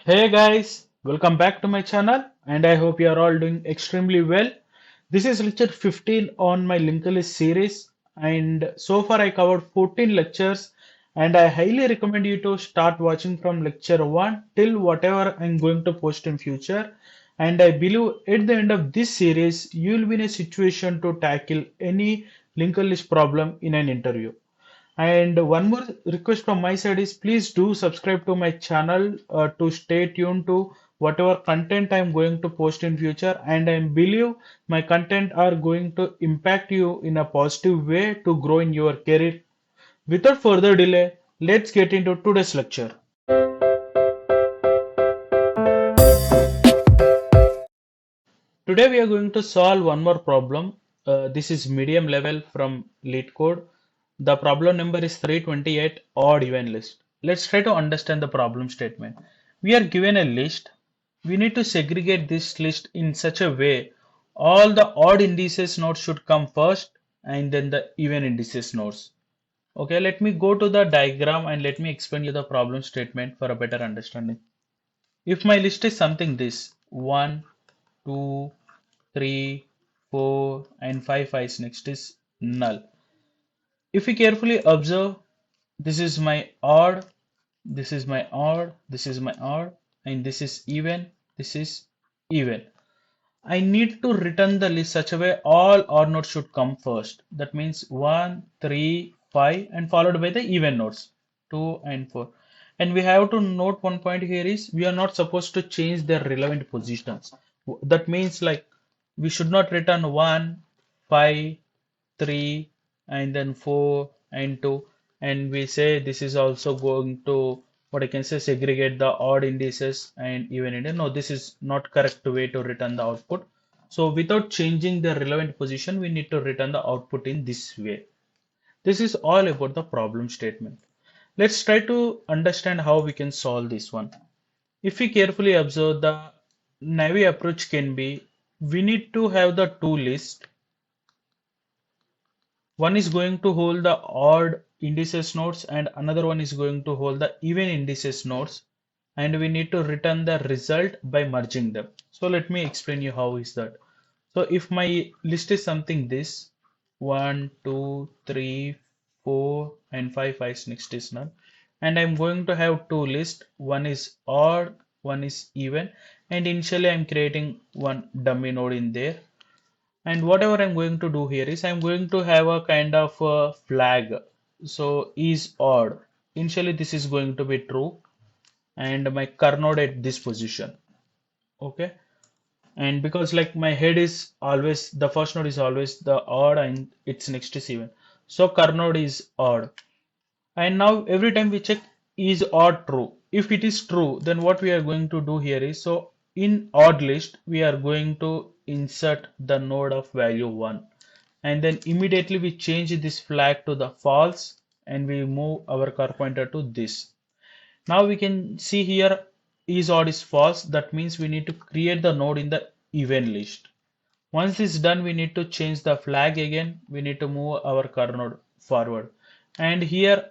Hey guys, welcome back to my channel and I hope you are all doing extremely well. This is lecture 15 on my linked list series and so far I covered 14 lectures and I highly recommend you to start watching from lecture 1 till whatever I'm going to post in future, and I believe at the end of this series you will be in a situation to tackle any linked list problem in an interview. And one more request from my side is please do subscribe to my channel to stay tuned to whatever content I'm going to post in future. And I believe my content are going to impact you in a positive way to grow in your career. Without further delay, let's get into today's lecture. Today we are going to solve one more problem. This is medium level from lead code. The problem number is 328 odd even list. Let's try to understand the problem statement. We are given a list. We need to segregate this list in such a way all the odd indices nodes should come first and then the even indices nodes. Okay, let me go to the diagram and let me explain you the problem statement for a better understanding. If my list is something this 1, 2, 3, 4, and 5 i's next is null. If we carefully observe, this is my odd, this is my odd, this is my odd, and this is even, this is even. I need to return the list such a way all odd nodes should come first. That means 1, 3, 5, and followed by the even nodes 2 and 4. And we have to note one point here is we are not supposed to change their relevant positions. That means like we should not return 1, 5, 3, and then 4 and 2. And we say this is also going to what I can say segregate the odd indices and even indices. No, this is not correct way to return the output. So without changing the relevant position, we need to return the output in this way. This is all about the problem statement. Let's try to understand how we can solve this one. If we carefully observe, the naive approach can be we need to have the two lists. One is going to hold the odd indices nodes and another one is going to hold the even indices nodes, and we need to return the result by merging them. So let me explain you how is that. So if my list is something this 1, 2, 3, 4 and 5 is next is none, and I'm going to have two lists, one is odd, one is even, and initially I'm creating one dummy node in there. And whatever I'm going to do here is I'm going to have a kind of a flag. So is odd. Initially this is going to be true and my kernel node at this position. Okay. And because like my head is always the first node is always the odd and its next is even. So kernel node is odd. And now every time we check is odd true. If it is true, then what we are going to do here is so in odd list we are going to insert the node of value 1, and then immediately we change this flag to the false and we move our car pointer to this. Now we can see here is odd is false. That means we need to create the node in the even list. Once this is done, we need to change the flag again. We need to move our car node forward. And here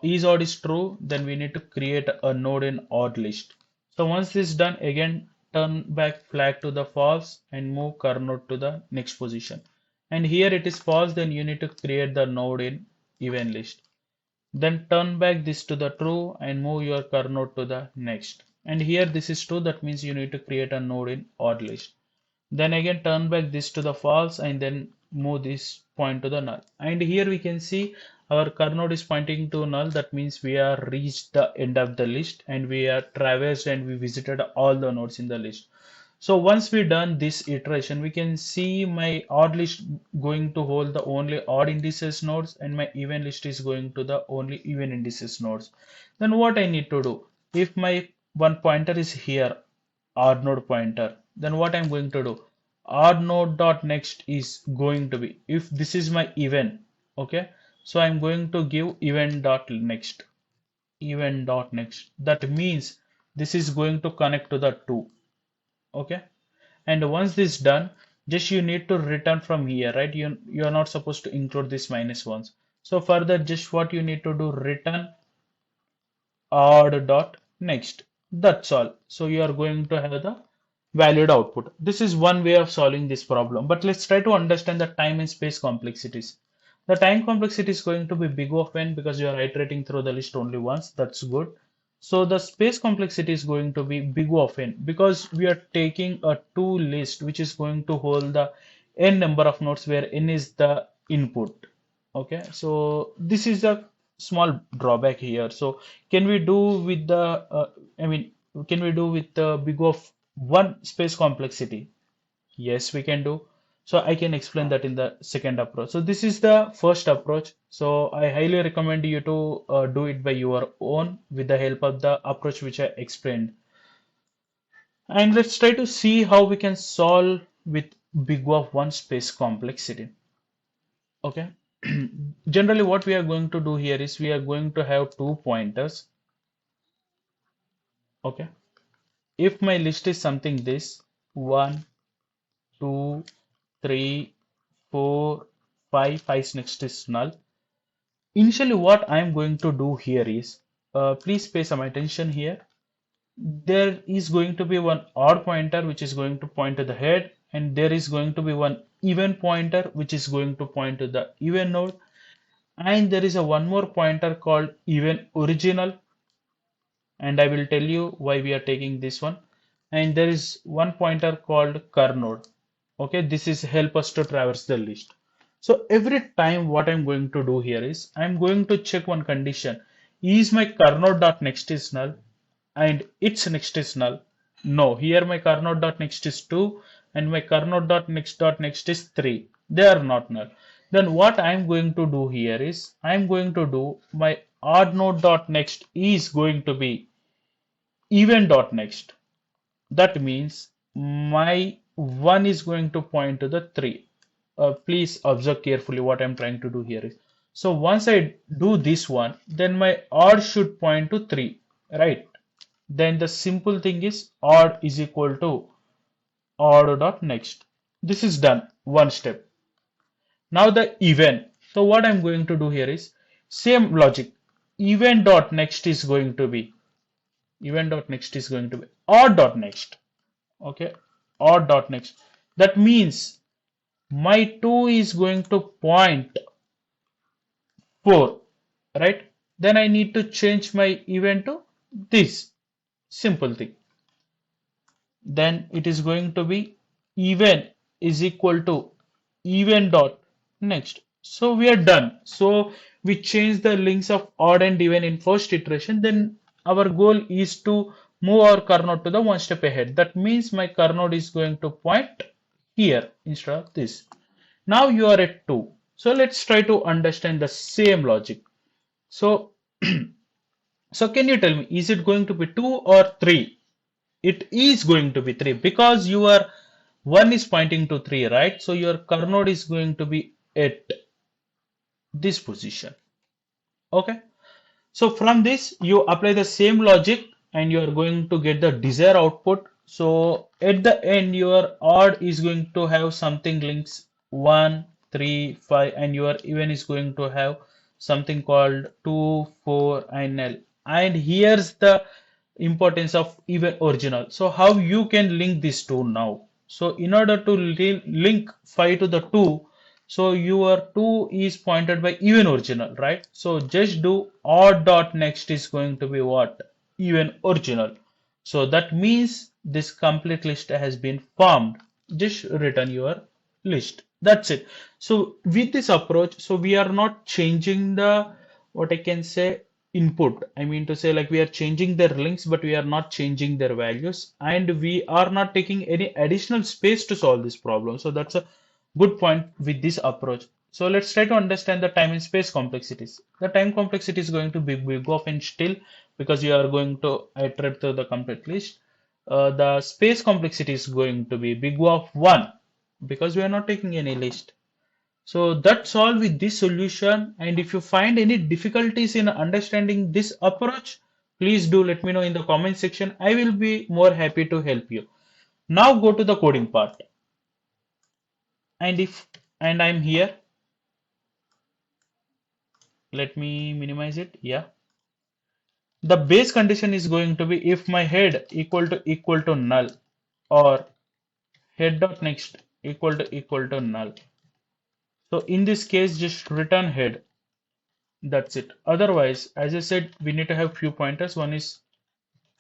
is odd is true, then we need to create a node in odd list. So once this is done, again turn back flag to the false and move car node to the next position. And here it is false, then you need to create the node in even list. Then turn back this to the true and move your car node to the next. And here this is true, that means you need to create a node in odd list. Then again turn back this to the false and then move this point to the null. And here we can see our curve node is pointing to null. That means we are reached the end of the list and we are traversed and we visited all the nodes in the list. So once we done this iteration, we can see my odd list going to hold the only odd indices nodes and my even list is going to the only even indices nodes. Then what I need to do? If my one pointer is here, odd node pointer, then what I'm going to do? Odd node dot next is going to be if this is my even, okay, so I'm going to give even dot next, even dot next. That means this is going to connect to the 2, okay. And once this done, just you need to return from here, right? You are not supposed to include this minus ones. So further, just what you need to do, return odd dot next. That's all. So you are going to have the valued output. This is one way of solving this problem. But let's try to understand the time and space complexities. The time complexity is going to be big of n because you are iterating through the list only once. That's good. So the space complexity is going to be big of n because we are taking a two list which is going to hold the n number of nodes where n is the input. Okay, so this is a small drawback here. So can we do with the I mean, can we do with the big of one space complexity? Yes, we can do. So I can explain that in the second approach. So this is the first approach. So I highly recommend you to do it by your own with the help of the approach which I explained. And let's try to see how we can solve with big of one space complexity. Okay. Generally, what we are going to do here is we are going to have two pointers. Okay. If my list is something this one, two, three, four, five, five next is null. Initially, what I am going to do here is, please pay some attention here. There is going to be one odd pointer which is going to point to the head, and there is going to be one even pointer which is going to point to the even node, and there is a one more pointer called even original, and I will tell you why we are taking this one. And there is one pointer called cur node. Okay, this is help us to traverse the list. So every time what I'm going to do here is I'm going to check one condition. Is my cur node dot next is null and its next is null? No, here my cur node dot next is 2 and my cur node dot next is 3. They are not null. Then what I'm going to do here is I'm going to do my odd node dot next is going to be even dot next. That means my 1 is going to point to the 3. Please observe carefully what I'm trying to do here is. So once I do this one, then my odd should point to 3, right? Then the simple thing is odd is equal to odd dot next. This is done, one step. Now the even. So what I'm going to do here is same logic. Even dot next is going to be odd dot next. Okay, odd dot next. That means my 2 is going to point 4, right? Then I need to change my even to this simple thing. Then it is going to be even is equal to even dot next. So we are done. So we change the links of odd and even in first iteration. Then our goal is to move our kernel node to the one step ahead. That means my kernel node is going to point here instead of this. Now you are at 2. So let's try to understand the same logic. So, so can you tell me, is it going to be 2 or 3? It is going to be 3 because your 1 is pointing to 3, right? So your kernel node is going to be at this position. Okay. So from this, you apply the same logic and you are going to get the desired output. So at the end, your odd is going to have something links 1, 3, 5, and your even is going to have something called 2, 4, and L. And here's the importance of even original. So how you can link these two now? So in order to link 5 to the 2, so your 2 is pointed by even original, right? So just do odd dot next is going to be what? Even original. So that means this complete list has been formed. Just return your list. That's it. So with this approach, so we are not changing the what I can say input. I mean to say like we are changing their links, but we are not changing their values, and we are not taking any additional space to solve this problem. So that's a good point with this approach. So let's try to understand the time and space complexities. The time complexity is going to be big of n still because you are going to iterate through the complete list. The space complexity is going to be big of 1 because we are not taking any list. So that's all with this solution. And if you find any difficulties in understanding this approach, please do let me know in the comment section. I will be more happy to help you. Now go to the coding part. And I'm here, let me minimize it. Yeah. The base condition is going to be if my head equal to null or head dot next equal to null. So in this case, just return head. That's it. Otherwise, as I said, we need to have few pointers. One is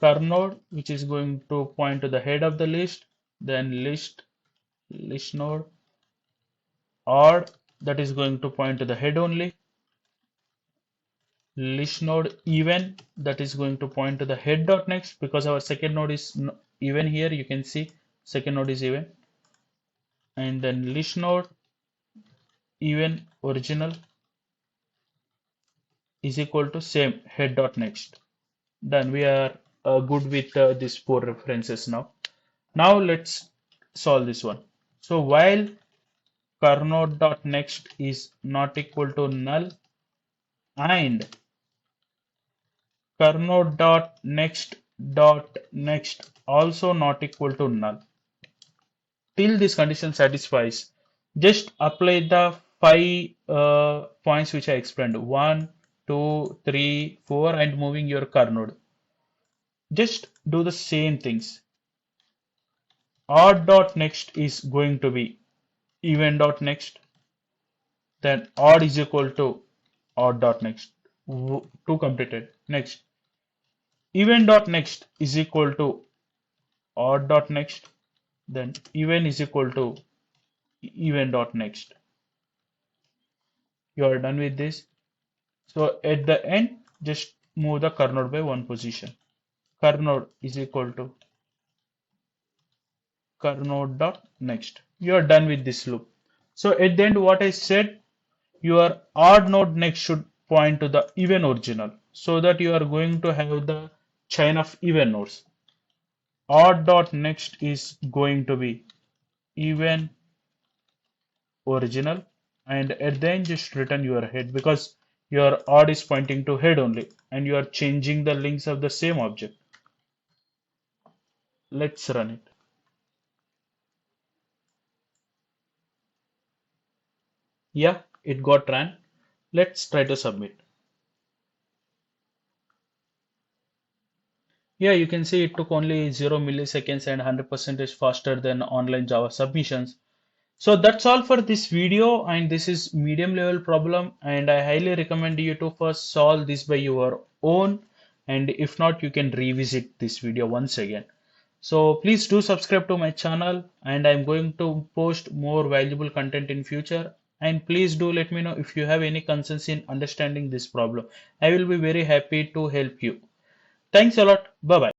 cur node, which is going to point to the head of the list, then list node, odd, that is going to point to the head only, list node even, that is going to point to the head dot next, because our second node is even here. You can see second node is even, and then list node even original is equal to same head dot next. Done. We are good with these four references now. Now let's solve this one. So while kernode.next is not equal to null and kernode.next also not equal to null, till this condition satisfies, just apply the five points which I explained: 1, 2, 3, 4, and moving your kernode. Just do the same things. Odd dot next is going to be even dot next, then odd is equal to odd dot next. Two completed. Next, even dot next is equal to odd dot next, then even is equal to even dot next. You are done with this. So at the end, just move the kernode by one position. Kernode is equal to kernode dot next. You are done with this loop. So at the end, what I said, your odd node next should point to the even original, so that you are going to have the chain of even nodes. Odd dot next is going to be even original, and at the end just return your head, because your odd is pointing to head only and you are changing the links of the same object. Let's run it. Yeah, it got ran. Let's try to submit. Yeah, you can see it took only 0 milliseconds and 100% is faster than online Java submissions. So that's all for this video, and this is medium level problem, and I highly recommend you to first solve this by your own, and if not, you can revisit this video once again. So please do subscribe to my channel, and I'm going to post more valuable content in future. And please do let me know if you have any concerns in understanding this problem. I will be very happy to help you. Thanks a lot. Bye bye.